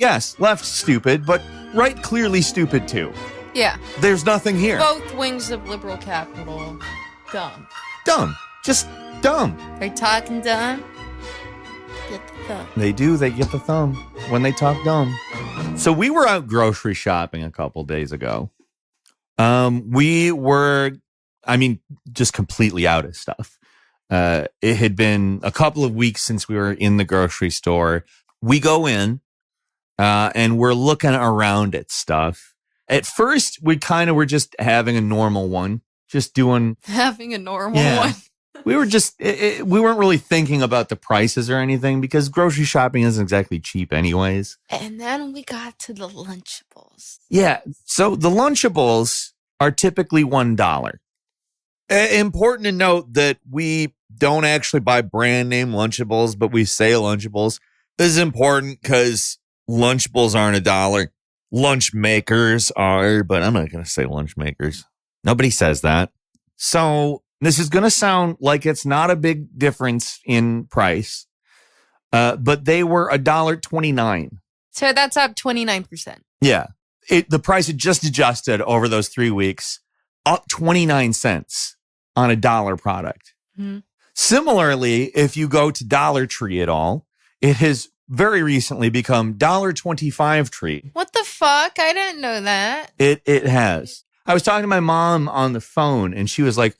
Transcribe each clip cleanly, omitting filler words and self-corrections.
yes, left stupid, but right clearly stupid too. Yeah. There's nothing here. Both wings of liberal capital, dumb. Dumb. Just dumb. They're talking dumb. Get the thumb. They do. They get the thumb when they talk dumb. So we were out grocery shopping a couple days ago. We were, just completely out of stuff. It had been a couple of weeks since we were in the grocery store. We go in and we're looking around at stuff. At first, we kind of were just having a normal one, just doing... Having a normal one. We were just, we weren't really thinking about the prices or anything because grocery shopping isn't exactly cheap anyways. And then we got to the Lunchables. Yeah. So the Lunchables are typically $1. Important to note that we don't actually buy brand name Lunchables, but we say Lunchables. This is important because Lunchables aren't $1. Lunch makers are, but I'm not going to say lunch makers. Nobody says that. So this is going to sound like it's not a big difference in price, but they were $1.29. So that's up 29%. Yeah. The price had just adjusted over those 3 weeks, up 29 cents on a dollar product. Mm-hmm. Similarly, if you go to Dollar Tree at all, it has very recently become $1.25 Tree. What the fuck? I didn't know that. It has. I was talking to my mom on the phone and she was like,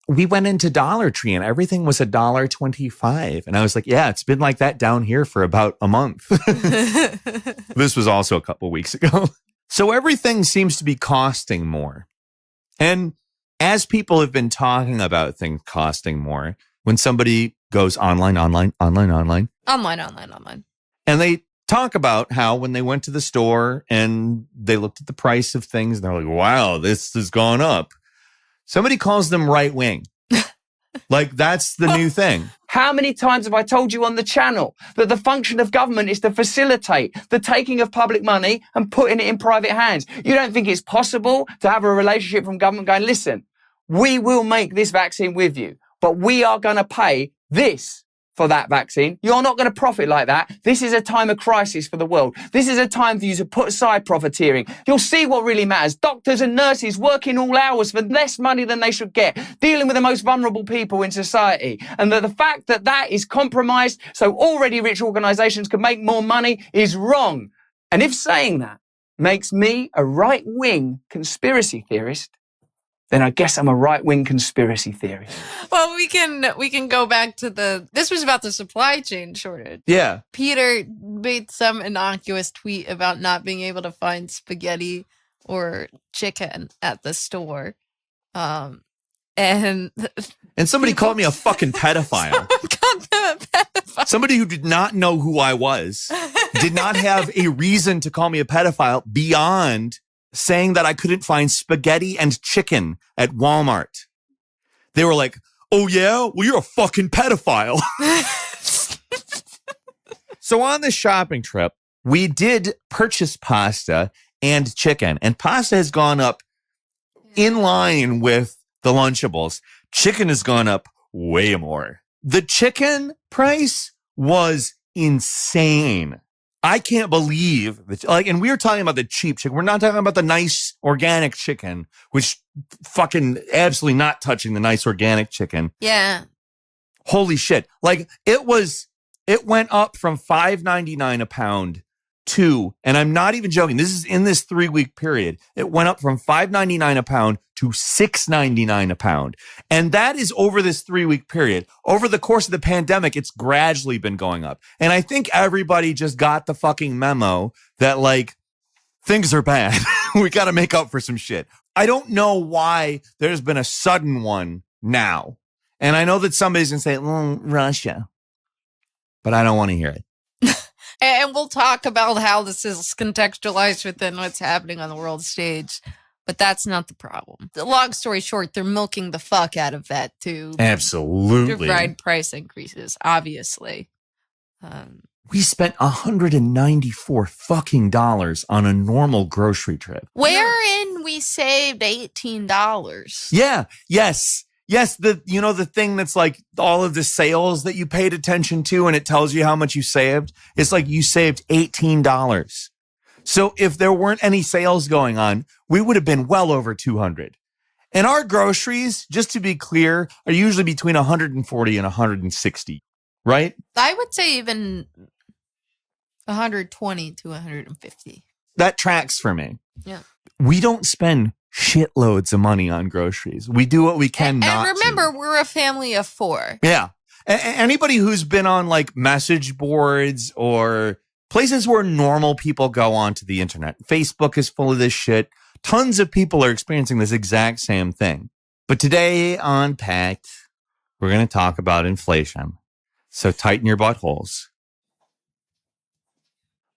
we went into Dollar Tree and everything was $1.25. And I was like, yeah, it's been like that down here for about a month. This was also a couple weeks ago. So everything seems to be costing more. And as people have been talking about things costing more, when somebody goes online, and they talk about how when they went to the store and they looked at the price of things, and they're like, wow, this has gone up. Somebody calls them right wing. Like, that's the new thing. How many times have I told you on the channel that the function of government is to facilitate the taking of public money and putting it in private hands? You don't think it's possible to have a relationship from government going, listen, we will make this vaccine with you, but we are going to pay this for that vaccine. You're not going to profit like that. This is a time of crisis for the world. This is a time for you to put aside profiteering. You'll see what really matters. Doctors and nurses working all hours for less money than they should get, dealing with the most vulnerable people in society. And the fact that that is compromised so already rich organizations can make more money is wrong. And if saying that makes me a right-wing conspiracy theorist, then I guess I'm a right-wing conspiracy theorist. Well, we can go back to this was about the supply chain shortage. Yeah. Peter made some innocuous tweet about not being able to find spaghetti or chicken at the store. And somebody called me a fucking pedophile. Someone called them a pedophile. Somebody who did not know who I was, did not have a reason to call me a pedophile beyond saying that I couldn't find spaghetti and chicken at Walmart. They were like, oh yeah? Well, you're a fucking pedophile. So on this shopping trip, we did purchase pasta and chicken. And pasta has gone up in line with the Lunchables. Chicken has gone up way more. The chicken price was insane. I can't believe that, and we were talking about the cheap chicken. We're not talking about the nice organic chicken, which fucking absolutely not touching the nice organic chicken. Yeah. Holy shit. Like it went up from $5.99 a pound to, and I'm not even joking, this is in this 3 week period. It went up from $5.99 a pound to $6.99 a pound. And that is over this 3 week period. Over the course of the pandemic, it's gradually been going up. And I think everybody just got the fucking memo that like things are bad. We got to make up for some shit. I don't know why there's been a sudden one now. And I know that somebody's going to say, Russia. But I don't want to hear it. And we'll talk about how this is contextualized within what's happening on the world stage. But that's not the problem. The long story short, they're milking the fuck out of that to absolutely provide price increases, obviously. We spent $194 fucking dollars on a normal grocery trip. Wherein we saved $18. Yeah. Yes. Yes, the thing that's like all of the sales that you paid attention to and it tells you how much you saved. It's like you saved $18. So if there weren't any sales going on, we would have been well over 200. And our groceries, just to be clear, are usually between 140 and 160, right? I would say even 120 to 150. That tracks for me. Yeah. We don't spend shitloads of money on groceries. We do what we can not And remember, we're a family of 4. Yeah. Anybody who's been on like message boards or places where normal people go onto the internet, Facebook is full of this shit. Tons of people are experiencing this exact same thing. But today on Pact, we're going to talk about inflation. So tighten your buttholes.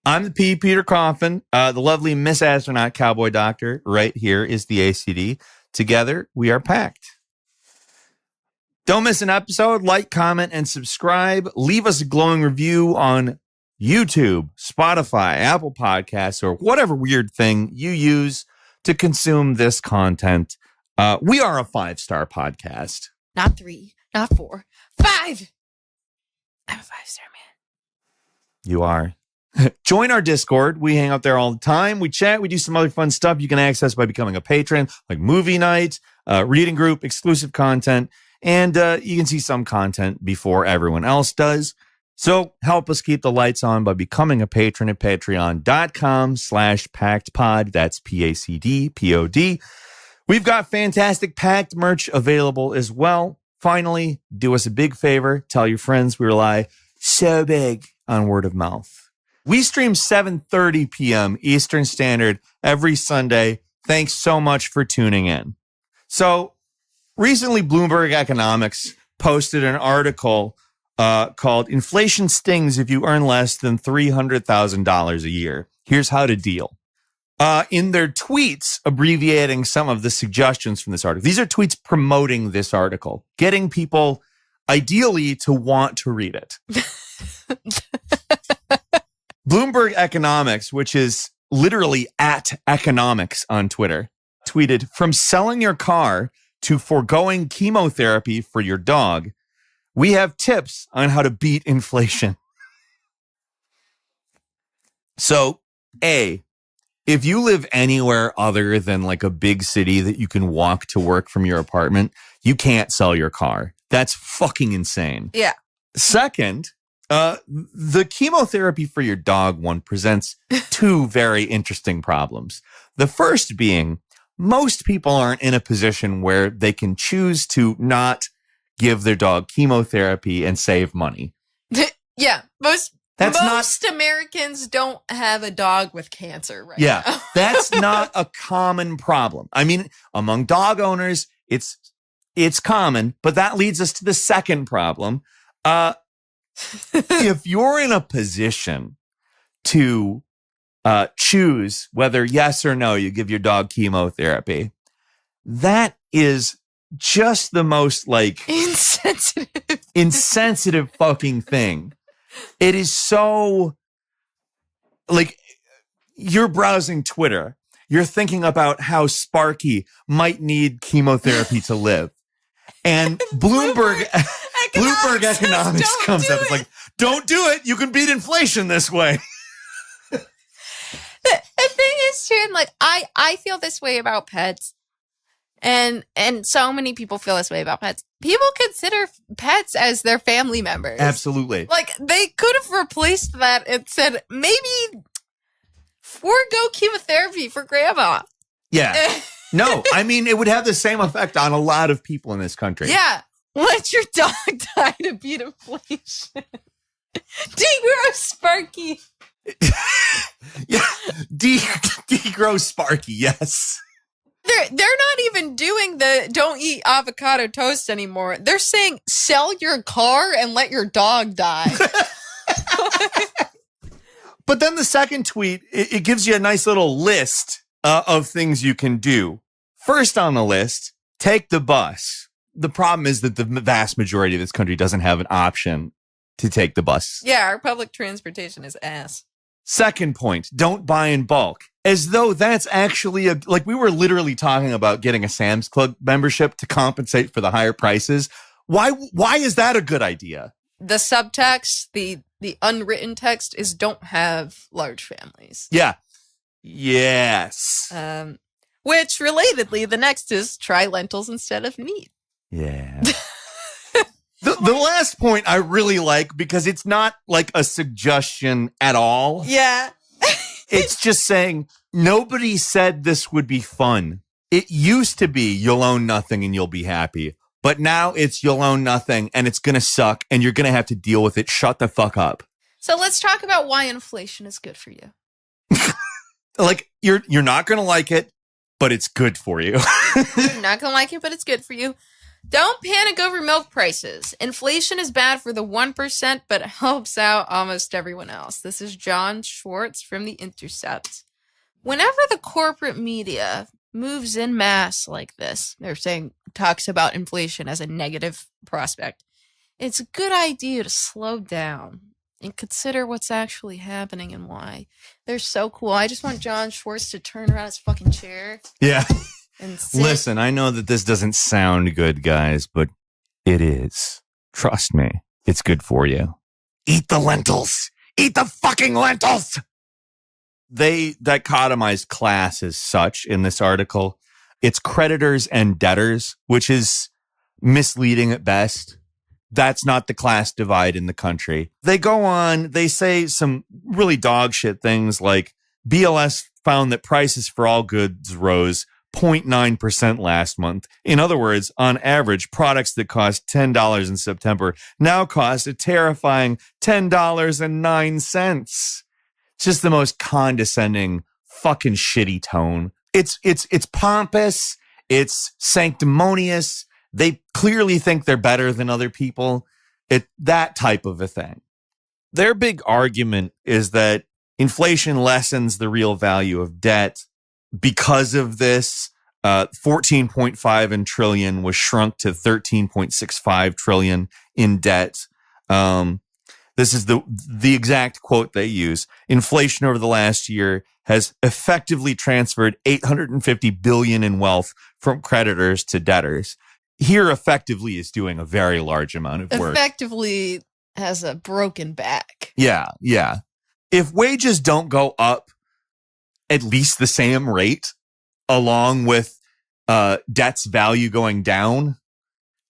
I'm the Peter Coffin, the lovely Miss Astronaut Cowboy Doctor. Right here is the ACD. Together, we are Pact. Don't miss an episode. Like, comment, and subscribe. Leave us a glowing review on YouTube, Spotify, Apple Podcasts, or whatever weird thing you use to consume this content. We are a 5-star podcast. Not 3, not 4, 5. I'm a 5-star man. You are. Join our Discord. We hang out there all the time. We chat. We do some other fun stuff you can access by becoming a patron, like movie night, reading group, exclusive content, and you can see some content before everyone else does. So help us keep the lights on by becoming a patron at patreon.com/PactPod. That's PACDPOD. We've got fantastic Pact merch available as well. Finally, do us a big favor. Tell your friends we rely so big on word of mouth. We stream 7:30 p.m. Eastern Standard every Sunday. Thanks so much for tuning in. So recently, Bloomberg Economics posted an article called Inflation Stings If You Earn Less Than $300,000 a Year. Here's how to deal. In their tweets, abbreviating some of the suggestions from this article. These are tweets promoting this article, getting people ideally to want to read it. Bloomberg Economics, which is literally at economics on Twitter, tweeted, from selling your car to foregoing chemotherapy for your dog, we have tips on how to beat inflation. So, A, if you live anywhere other than like a big city that you can walk to work from your apartment, you can't sell your car. That's fucking insane. Yeah. Second, the chemotherapy for your dog one presents 2 very interesting problems. The first being, most people aren't in a position where they can choose to not give their dog chemotherapy and save money. Yeah. Most Americans don't have a dog with cancer right now. That's not a common problem. I mean, among dog owners, it's common, but that leads us to the second problem. If you're in a position to choose whether yes or no you give your dog chemotherapy, that is just the most like insensitive fucking thing. It is so like you're browsing Twitter. You're thinking about how Sparky might need chemotherapy to live. And Bloomberg Economics comes up. It's like, don't do it. You can beat inflation this way. The thing is, too, like I feel this way about pets, and so many people feel this way about pets. People consider pets as their family members. Absolutely. Like they could have replaced that and said maybe forego chemotherapy for grandma. Yeah. No, I mean, it would have the same effect on a lot of people in this country. Yeah. Let your dog die to beat inflation. Degrow Sparky. Yeah. Degrow Sparky, yes. They're not even doing the don't eat avocado toast anymore. They're saying sell your car and let your dog die. But then the second tweet, it gives you a nice little list of things you can do. First on the list, take the bus. The problem is that the vast majority of this country doesn't have an option to take the bus. Yeah, our public transportation is ass. Second point, don't buy in bulk. As though that's actually like we were literally talking about getting a Sam's Club membership to compensate for the higher prices. Why is that a good idea? The subtext, the unwritten text is don't have large families. Yeah. Yes. Which, relatedly, the next is try lentils instead of meat. Yeah. The last point I really like because it's not like a suggestion at all. Yeah. It's just saying nobody said this would be fun. It used to be you'll own nothing and you'll be happy. But now it's you'll own nothing and it's going to suck and you're going to have to deal with it. Shut the fuck up. So let's talk about why inflation is good for you. Like you're not going to like it, but it's good for you. You're not going to like it, but it's good for you. Don't panic over milk prices. Inflation is bad for the 1%, but it helps out almost everyone else. This is John Schwartz from The Intercept. Whenever the corporate media moves in mass like this, they're saying, talks about inflation as a negative prospect, it's a good idea to slow down and consider what's actually happening and why. They're so cool. I just want John Schwartz to turn around his fucking chair. Yeah. And sit. Listen, I know that this doesn't sound good, guys, but it is. Trust me, it's good for you. Eat the lentils. Eat the fucking lentils. They dichotomize class as such in this article. It's creditors and debtors, which is misleading at best. That's not the class divide in the country. They go on, they say some really dog shit things like BLS found that prices for all goods rose 0.9% last month. In other words, on average, products that cost $10 in September now cost a terrifying $10.09. It's just the most condescending, fucking shitty tone. It's pompous. It's sanctimonious. They clearly think they're better than other people. That type of a thing. Their big argument is that inflation lessens the real value of debt. Because of this, 14.5 trillion was shrunk to 13.65 trillion in debt. This is the exact quote they use. Inflation over the last year has effectively transferred 850 billion in wealth from creditors to debtors. Here, effectively is doing a very large amount of work. Effectively has a broken back. Yeah. If wages don't go up at least the same rate, along with debt's value going down,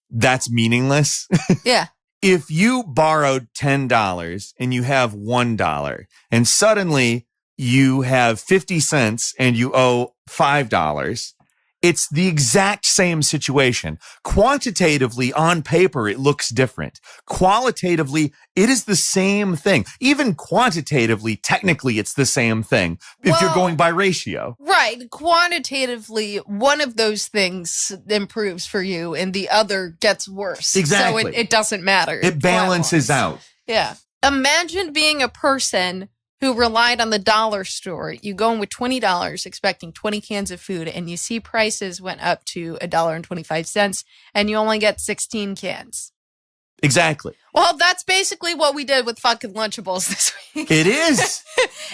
that's meaningless. Yeah. If you borrowed $10 and you have $1 and suddenly you have 50 cents and you owe $5, it's the exact same situation. Quantitatively, on paper, it looks different. Qualitatively, it is the same thing. Even quantitatively, technically, it's the same thing if you're going by ratio. Right. Quantitatively, one of those things improves for you and the other gets worse. Exactly. So it doesn't matter. It balances out. Yeah. Imagine being a person who relied on the dollar store. You go in with $20 expecting 20 cans of food and you see prices went up to $1.25 and you only get 16 cans. Exactly. Well, that's basically what we did with fucking Lunchables this week. It is.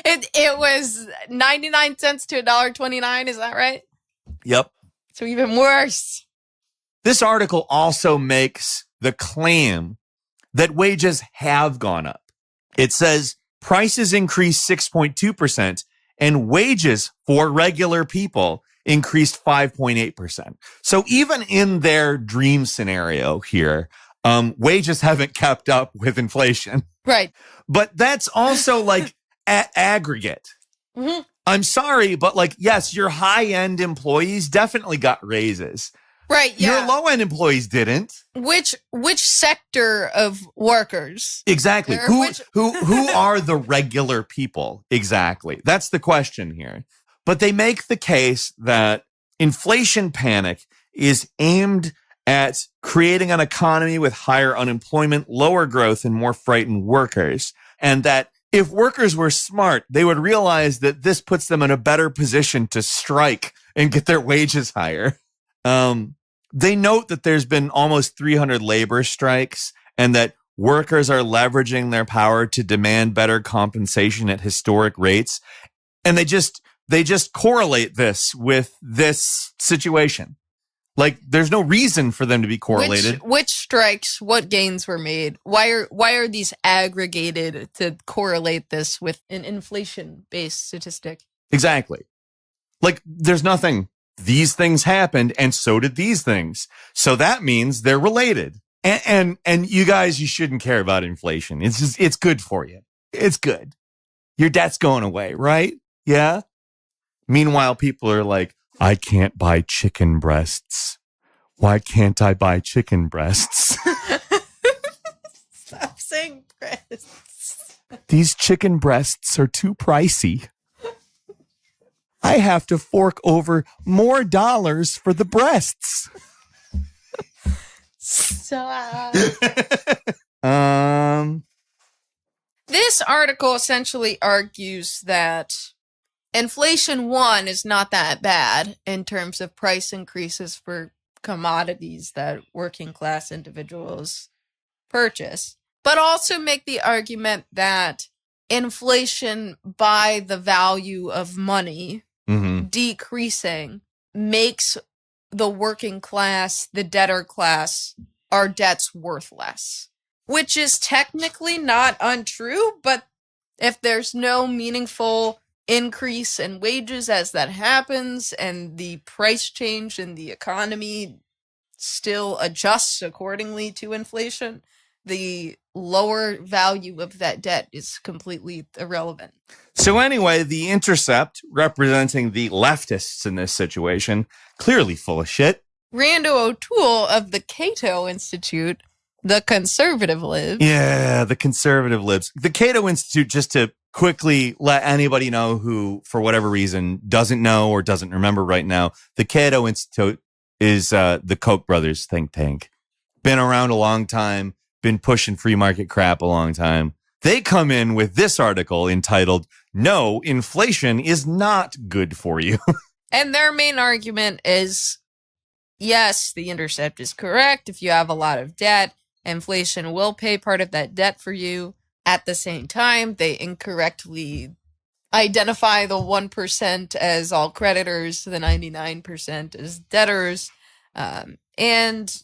It was 99 cents to $1.29. Is that right? Yep. So even worse. This article also makes the claim that wages have gone up. It says prices increased 6.2% and wages for regular people increased 5.8%. So even in their dream scenario here, wages haven't kept up with inflation. Right. But that's also like aggregate. Mm-hmm. I'm sorry, but like, yes, your high-end employees definitely got raises. Right, yeah. Your low-end employees didn't. Which sector of workers? Exactly. Who are the regular people? Exactly. That's the question here. But they make the case that inflation panic is aimed at creating an economy with higher unemployment, lower growth, and more frightened workers. And that if workers were smart, they would realize that this puts them in a better position to strike and get their wages higher. They note that there's been almost 300 labor strikes and that workers are leveraging their power to demand better compensation at historic rates. And they just correlate this with this situation. Like, there's no reason for them to be correlated. Which strikes, what gains were made? Why are these aggregated to correlate this with an inflation-based statistic? Exactly. Like, there's nothing. These things happened, and so did these things. So that means they're related. And you guys, you shouldn't care about inflation. It's good for you. It's good. Your debt's going away, right? Yeah. Meanwhile, people are like, I can't buy chicken breasts. Why can't I buy chicken breasts? Stop saying breasts. These chicken breasts are too pricey. I have to fork over more dollars for the breasts. Stop. Um, This article essentially argues that inflation, one, is not that bad in terms of price increases for commodities that working class individuals purchase, but also make the argument that inflation by the value of money decreasing makes the working class, the debtor class, our debts worth less, which is technically not untrue, but if there's no meaningful increase in wages as that happens and the price change in the economy still adjusts accordingly to inflation, the lower value of that debt is completely irrelevant. So anyway, The Intercept, representing the leftists in this situation, clearly full of shit. Rando O'Toole of the Cato Institute, the conservative libs. Yeah, the conservative libs. The Cato Institute, just to quickly let anybody know who, for whatever reason, doesn't know or doesn't remember right now, the Cato Institute is the Koch brothers think tank. Been around a long time, been pushing free market crap a long time. They come in with this article entitled, "No, inflation is not good for you." And their main argument is, yes, the Intercept is correct. If you have a lot of debt, inflation will pay part of that debt for you. At the same time, they incorrectly identify the 1% as all creditors, the 99% as debtors, and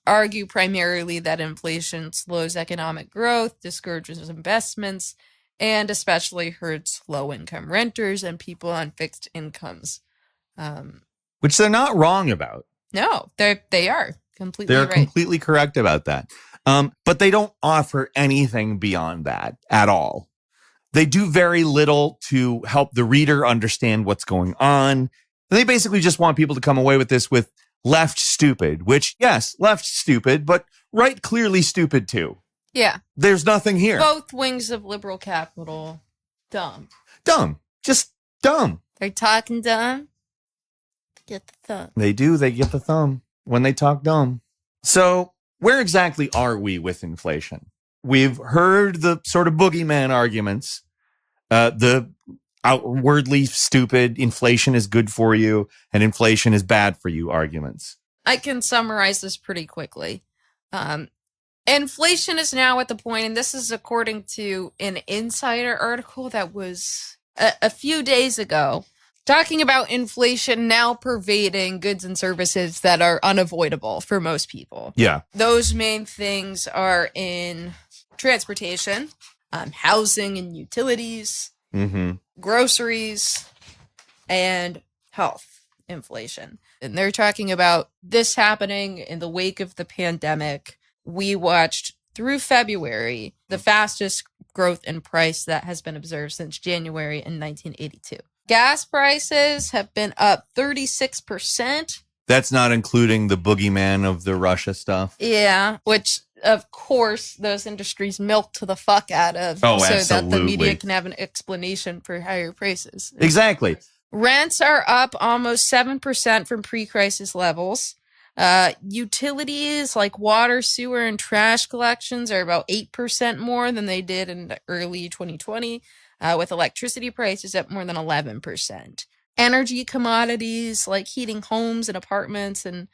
argue primarily that inflation slows economic growth, discourages investments, and especially hurts low-income renters and people on fixed incomes. Which they're not wrong about. No, they are completely They're right. completely correct about that. But they don't offer anything beyond that at all. They do very little to help the reader understand what's going on. They basically just want people to come away with this with left stupid, which, yes, left stupid, but right clearly stupid too. Yeah. There's nothing here. Both wings of liberal capital, dumb. Dumb. Just dumb. They're talking dumb. Get the thumb. They do. They get the thumb when they talk dumb. So where exactly are we with inflation? We've heard the sort of boogeyman arguments, the outwardly stupid inflation is good for you and inflation is bad for you arguments. I can summarize this pretty quickly. Inflation is now at the point, and this is according to an Insider article that was a few days ago, talking about inflation now pervading goods and services that are unavoidable for most people. Yeah. Those main things are in transportation, housing and utilities, groceries, and health inflation. And they're talking about this happening in the wake of the pandemic. We watched through February the fastest growth in price that has been observed since January in 1982. Gas prices have been up 36%. That's not including the boogeyman of the Russia stuff. Yeah, which, of course, those industries milk to the fuck out of. Oh, so absolutely. that the media can have an explanation for higher prices. Exactly. Rents are up almost 7% from pre-crisis levels. Utilities like water, sewer, and trash collections are about 8% more than they did in early 2020, with electricity prices up more than 11%. Energy commodities like heating homes and apartments and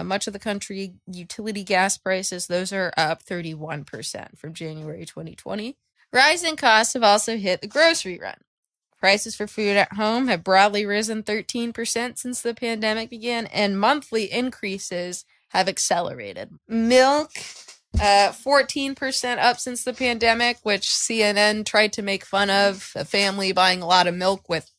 Much of the country, utility gas prices, those are up 31% from January 2020. Rising costs have also hit the grocery run. Prices for food at home have broadly risen 13% since the pandemic began, and monthly increases have accelerated. Milk, 14% up since the pandemic, which CNN tried to make fun of a family buying a lot of milk with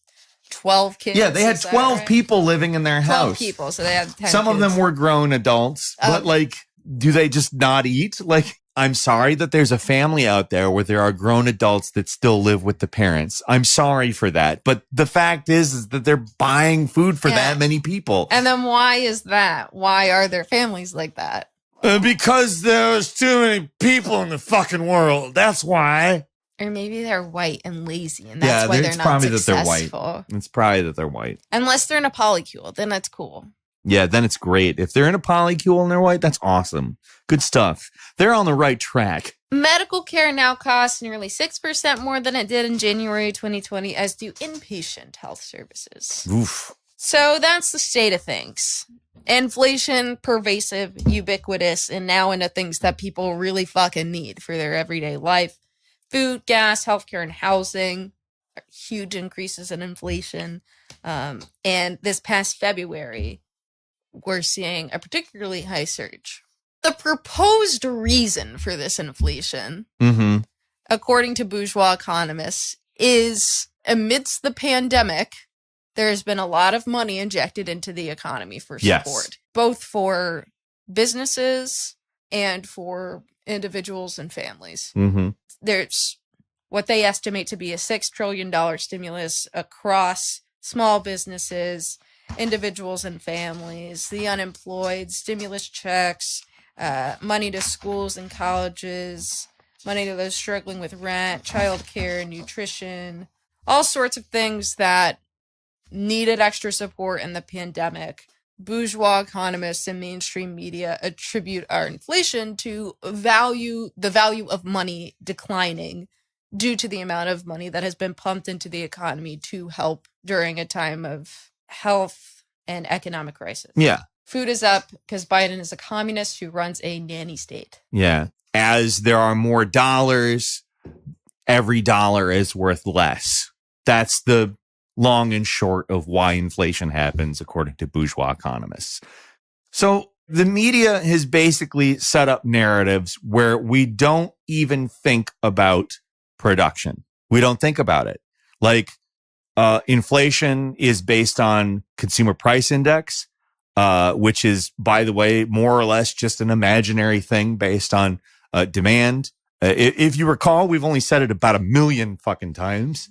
12 kids. Yeah, they had 12 people living in their 12 house. people, so they had 10 Some kids. of them were grown adults, but like, do they just not eat? Like, I'm sorry that there's a family out there where there are grown adults that still live with the parents. I'm sorry for that. But the fact is that they're buying food for that many people. And then why is that? Why are there families like that? Because there's too many people in the fucking world. That's why. Or maybe they're white and lazy, and that's why they're not successful. That they're white. It's probably that they're white. Unless they're in a polycule, then that's cool. Yeah, then it's great. If they're in a polycule and they're white, that's awesome. Good stuff. They're on the right track. Medical care now costs nearly 6% more than it did in January 2020, as do inpatient health services. Oof. So that's the state of things. Inflation, pervasive, ubiquitous, and now into things that people really fucking need for their everyday life. Food, gas, healthcare, and housing. Huge increases in inflation. And this past February, we're seeing a particularly high surge. The proposed reason for this inflation, according to bourgeois economists, is amidst the pandemic, there's been a lot of money injected into the economy for support, both for businesses and for individuals and families. There's what they estimate to be a $6 trillion stimulus across small businesses, individuals and families, the unemployed, stimulus checks, money to schools and colleges, money to those struggling with rent, childcare, nutrition, all sorts of things that needed extra support in the pandemic. Bourgeois economists and mainstream media attribute our inflation to the value of money declining due to the amount of money that has been pumped into the economy to help during a time of health and economic crisis. Yeah. Food is up because Biden is a communist who runs a nanny state. Yeah. As there are more dollars, every dollar is worth less. That's the long and short of why inflation happens, according to bourgeois economists. So the media has basically set up narratives where we don't even think about production. We don't think about it. Like, inflation is based on consumer price index, which is, by the way, more or less just an imaginary thing based on demand. If you recall, we've only said it about 1 million fucking times.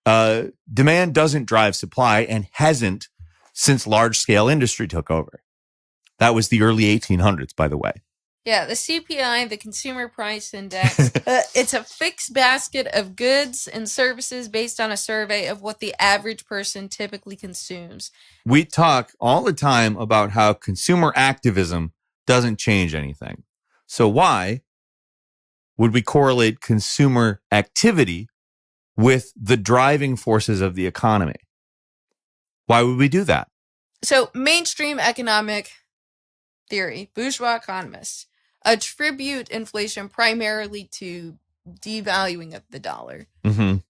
Demand doesn't drive supply and hasn't since large-scale industry took over. That was the early 1800s, by the way. Yeah, the CPI, the Consumer Price Index, it's a fixed basket of goods and services based on a survey of what the average person typically consumes. We talk all the time about how consumer activism doesn't change anything. So why would we correlate consumer activity with the driving forces of the economy? Why would we do that? So mainstream economic theory, bourgeois economists, attribute inflation primarily to devaluing of the dollar.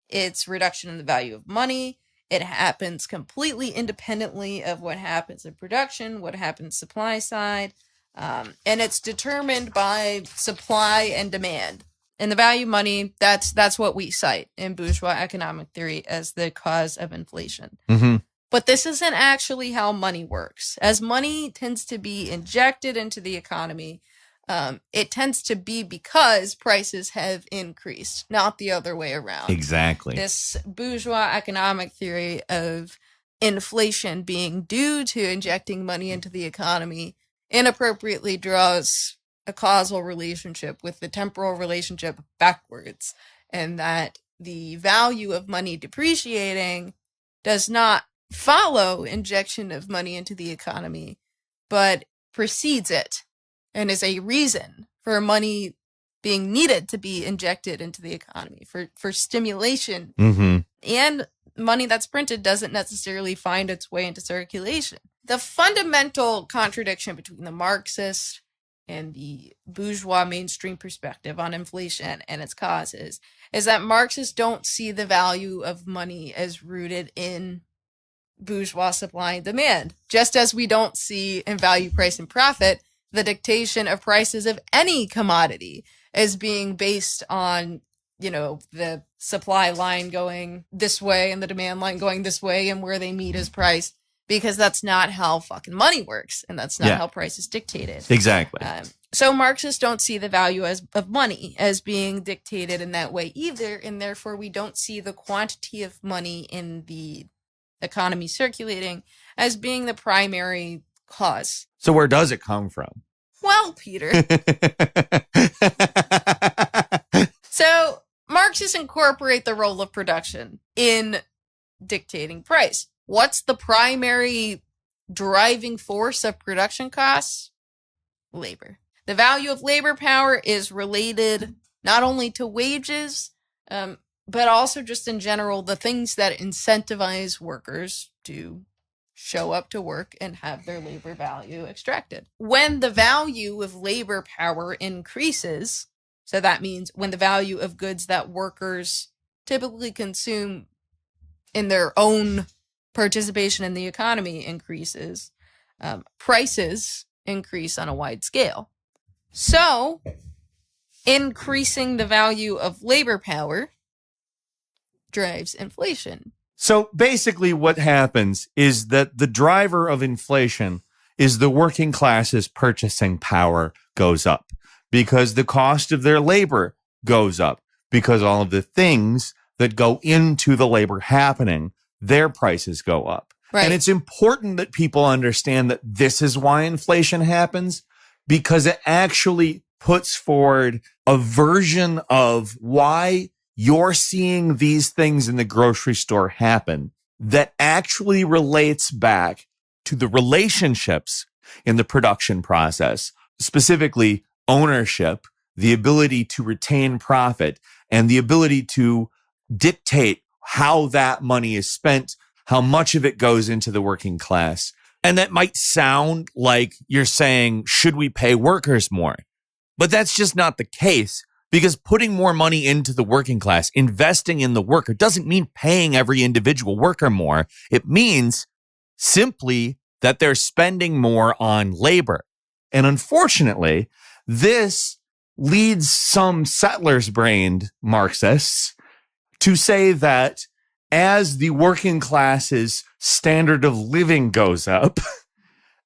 It's reduction in the value of money. It happens completely independently of what happens in production, what happens supply side. And it's determined by supply and demand. And the value of money, that's what we cite in bourgeois economic theory as the cause of inflation. But this isn't actually how money works. As money tends to be injected into the economy, it tends to be because prices have increased, not the other way around. Exactly. This bourgeois economic theory of inflation being due to injecting money into the economy inappropriately draws a causal relationship with the temporal relationship backwards, and that the value of money depreciating does not follow injection of money into the economy, but precedes it and is a reason for money being needed to be injected into the economy for stimulation. And money that's printed doesn't necessarily find its way into circulation. The fundamental contradiction between the Marxist and the bourgeois mainstream perspective on inflation and its causes is that Marxists don't see the value of money as rooted in bourgeois supply and demand, just as we don't see in value, price, and profit the dictation of prices of any commodity as being based on, the supply line going this way and the demand line going this way and where they meet as price, because that's not how fucking money works, and that's not how price is dictated. Exactly. So Marxists don't see the value of money as being dictated in that way either, and therefore we don't see the quantity of money in the economy circulating as being the primary cause. So where does it come from? Well, Peter. So Marxists incorporate the role of production in dictating price. What's the primary driving force of production costs? Labor. The value of labor power is related not only to wages, but also just in general, the things that incentivize workers to show up to work and have their labor value extracted. When the value of labor power increases, so that means when the value of goods that workers typically consume in their own participation in the economy increases, prices increase on a wide scale. So, increasing the value of labor power drives inflation. So basically what happens is that the driver of inflation is the working class's purchasing power goes up because the cost of their labor goes up because all of the things that go into the labor happening, their prices go up. Right. And it's important that people understand that this is why inflation happens, because it actually puts forward a version of why you're seeing these things in the grocery store happen that actually relates back to the relationships in the production process, specifically ownership, the ability to retain profit, and the ability to dictate how that money is spent, how much of it goes into the working class. And that might sound like you're saying, should we pay workers more? But that's just not the case, because putting more money into the working class, investing in the worker, doesn't mean paying every individual worker more. It means simply that they're spending more on labor. And unfortunately, this leads some settlers-brained Marxists to say that as the working class's standard of living goes up,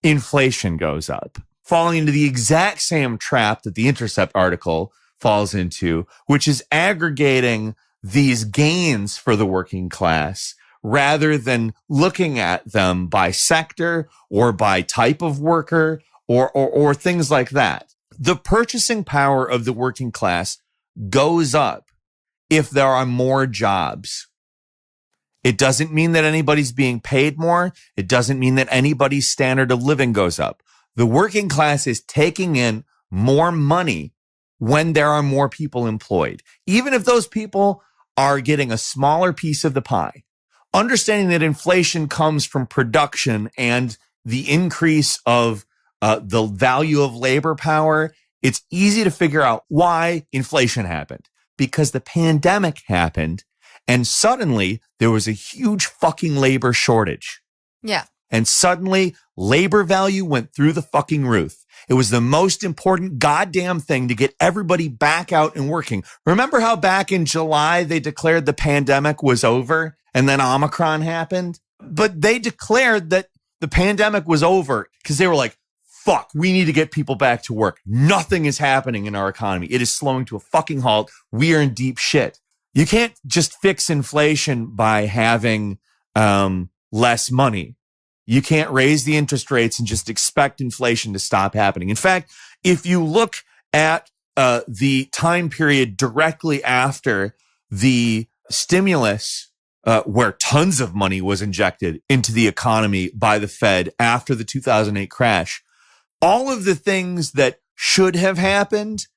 inflation goes up, falling into the exact same trap that the Intercept article falls into, which is aggregating these gains for the working class rather than looking at them by sector or by type of worker or things like that. The purchasing power of the working class goes up if there are more jobs. It doesn't mean that anybody's being paid more. It doesn't mean that anybody's standard of living goes up. The working class is taking in more money when there are more people employed, even if those people are getting a smaller piece of the pie. Understanding that inflation comes from production and the increase of the value of labor power, it's easy to figure out why inflation happened. Because the pandemic happened and suddenly there was a huge fucking labor shortage. Yeah. And suddenly labor value went through the fucking roof. It was the most important goddamn thing to get everybody back out and working. Remember how back in July they declared the pandemic was over and then Omicron happened? But they declared that the pandemic was over because they were like, fuck, we need to get people back to work. Nothing is happening in our economy. It is slowing to a fucking halt. We are in deep shit. You can't just fix inflation by having less money. You can't raise the interest rates and just expect inflation to stop happening. In fact, if you look at the time period directly after the stimulus, where tons of money was injected into the economy by the Fed after the 2008 crash, all of the things that should have happened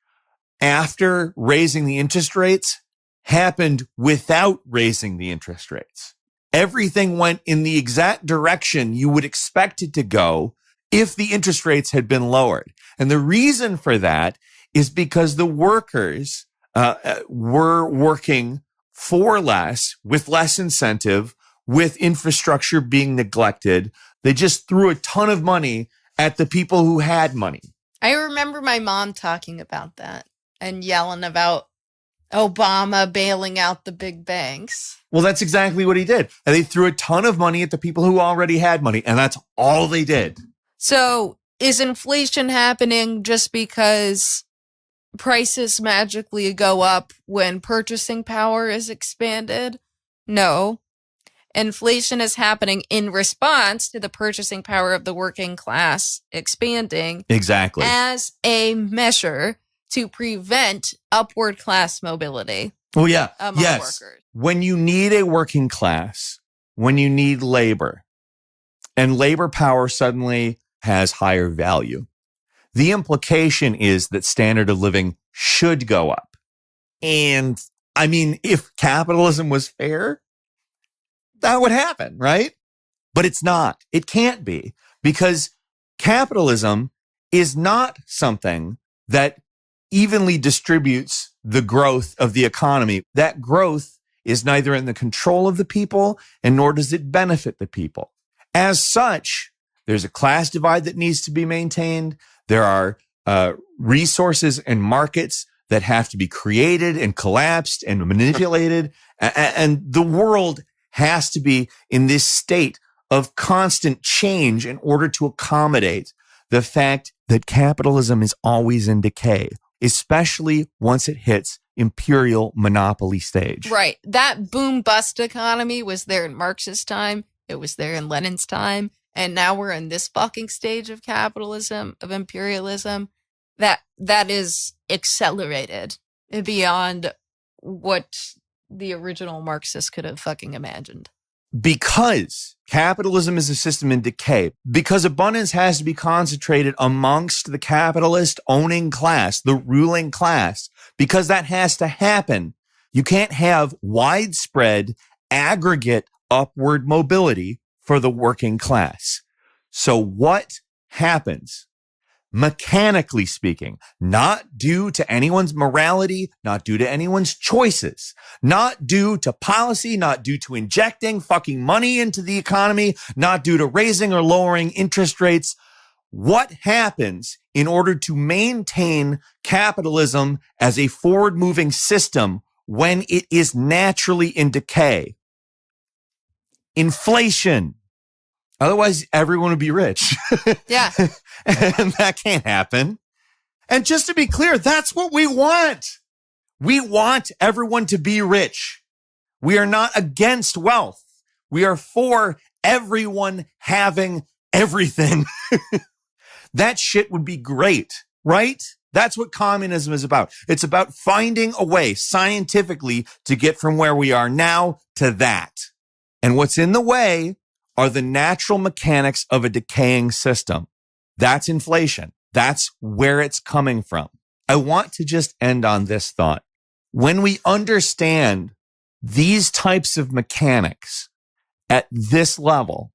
after raising the interest rates happened without raising the interest rates. everything went in the exact direction you would expect it to go if the interest rates had been lowered. And the reason for that is because the workers were working for less, with less incentive, with infrastructure being neglected. They just threw a ton of money at the people who had money. I remember my mom talking about that and yelling about Obama bailing out the big banks. Well, that's exactly what he did. And they threw a ton of money at the people who already had money. And that's all they did. So is inflation happening just because prices magically go up when purchasing power is expanded? No. Inflation is happening in response to the purchasing power of the working class expanding. Exactly. As a measure to prevent upward class mobility. Well, yeah. Among Yes. workers. When you need a working class, when you need labor, and labor power suddenly has higher value, the implication is that standard of living should go up. And I mean, if capitalism was fair, that would happen, right? But it's not. It can't be, because capitalism is not something that evenly distributes the growth of the economy. That growth is neither in the control of the people, and nor does it benefit the people. As such, there's a class divide that needs to be maintained. There are resources and markets that have to be created and collapsed and manipulated. And the world has to be in this state of constant change in order to accommodate the fact that capitalism is always in decay, especially once it hits imperial monopoly stage. Right. That boom bust economy was there in Marxist time. It was there in Lenin's time. And now we're in this fucking stage of capitalism, of imperialism, that is accelerated beyond what the original Marxists could have fucking imagined. Because capitalism is a system in decay, because abundance has to be concentrated amongst the capitalist owning class, the ruling class, because that has to happen. You can't have widespread aggregate upward mobility for the working class. So what happens? Mechanically speaking, not due to anyone's morality, not due to anyone's choices, not due to policy, not due to injecting fucking money into the economy, not due to raising or lowering interest rates. What happens in order to maintain capitalism as a forward-moving system when it is naturally in decay? Inflation. Otherwise, everyone would be rich. Yeah. And that can't happen. And just to be clear, that's what we want. We want everyone to be rich. We are not against wealth. We are for everyone having everything. That shit would be great, right? That's what communism is about. It's about finding a way scientifically to get from where we are now to that. And what's in the way are the natural mechanics of a decaying system. That's inflation. That's where it's coming from. I want to just end on this thought. When we understand these types of mechanics at this level,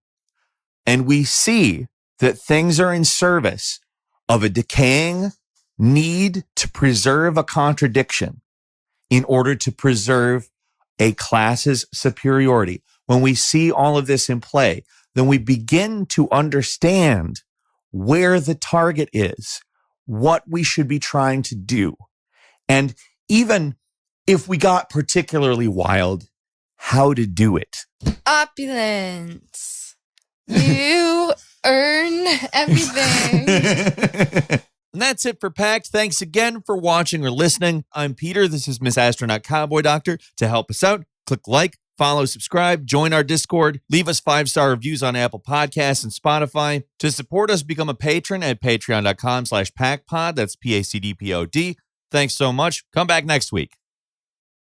and we see that things are in service of a decaying need to preserve a contradiction in order to preserve a class's superiority, when we see all of this in play, then we begin to understand where the target is, what we should be trying to do. And even if we got particularly wild, how to do it. Opulence. You earn everything. And that's it for Pact. Thanks again for watching or listening. I'm Peter. This is Miss Astronaut Cowboy Doctor. To help us out, click like, follow, subscribe, join our Discord, leave us 5-star reviews on Apple Podcasts and Spotify. To support us, become a patron at patreon.com/PactPod. That's PACDPOD. Thanks so much. Come back next week.